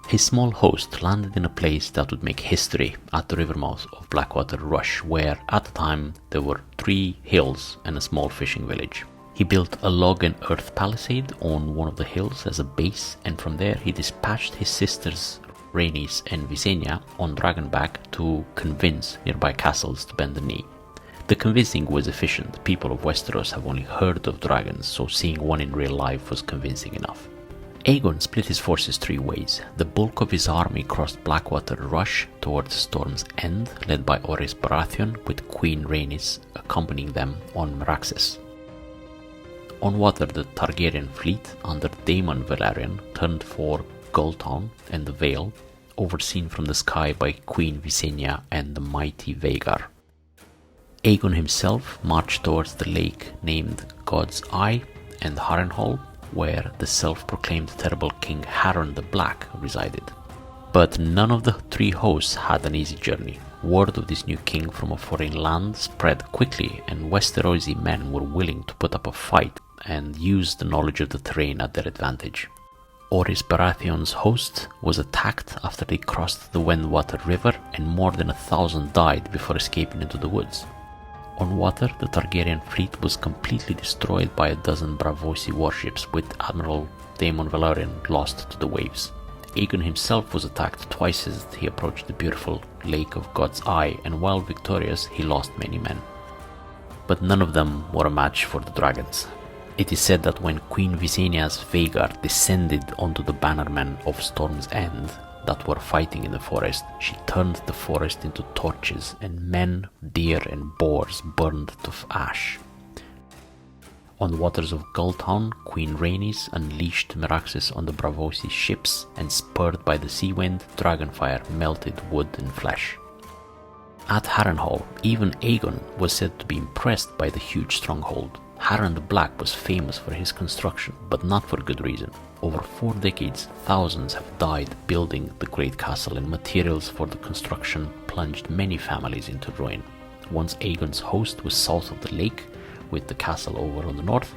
His small host landed in a place that would make history at the river mouth of Blackwater Rush, where at the time there were 3 hills and a small fishing village. He built a log and earth palisade on one of the hills as a base, and from there he dispatched his sisters Rhaenys and Visenya on dragonback to convince nearby castles to bend the knee. The convincing was efficient. People of Westeros have only heard of dragons, so seeing one in real life was convincing enough. Aegon split his forces 3 ways. The bulk of his army crossed Blackwater Rush towards Storm's End, led by Orys Baratheon, with Queen Rhaenys accompanying them on Meraxes. On water, the Targaryen fleet under Daemon Velaryon turned for Oldtown and the Vale, overseen from the sky by Queen Visenya and the mighty Vhagar. Aegon himself marched towards the lake named God's Eye and Harrenhal, where the self-proclaimed terrible King Harren the Black resided. But none of the 3 hosts had an easy journey. Word of this new king from a foreign land spread quickly, and Westerosi men were willing to put up a fight and use the knowledge of the terrain at their advantage. Orys Baratheon's host was attacked after they crossed the Wendwater River, and more than 1,000 died before escaping into the woods. On water, the Targaryen fleet was completely destroyed by a dozen Braavosi warships, with Admiral Daemon Velaryon lost to the waves. Aegon himself was attacked twice as he approached the beautiful Lake of God's Eye, and while victorious, he lost many men. But none of them were a match for the dragons. It is said that when Queen Visenya's Vhagar descended onto the bannermen of Storm's End that were fighting in the forest, she turned the forest into torches, and men, deer and boars burned to ash. On the waters of Oldtown, Queen Rhaenys unleashed Meraxes on the Braavosi ships, and spurred by the sea wind, dragonfire melted wood and flesh. At Harrenhal, even Aegon was said to be impressed by the huge stronghold. Harren the Black was famous for his construction, but not for good reason. Over 4 decades, thousands have died building the great castle, and materials for the construction plunged many families into ruin. Once Aegon's host was south of the lake, with the castle over on the north,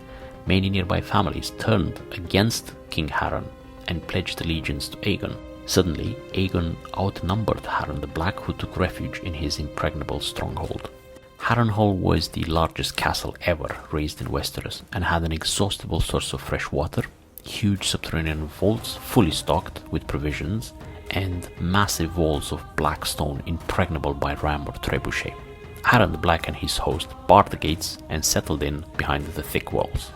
many nearby families turned against King Harren and pledged allegiance to Aegon. Suddenly, Aegon outnumbered Harren the Black, who took refuge in his impregnable stronghold. Harrenhal was the largest castle ever raised in Westeros, and had an inexhaustible source of fresh water, huge subterranean vaults fully stocked with provisions, and massive walls of black stone impregnable by ram or trebuchet. Harren the Black and his host barred the gates and settled in behind the thick walls.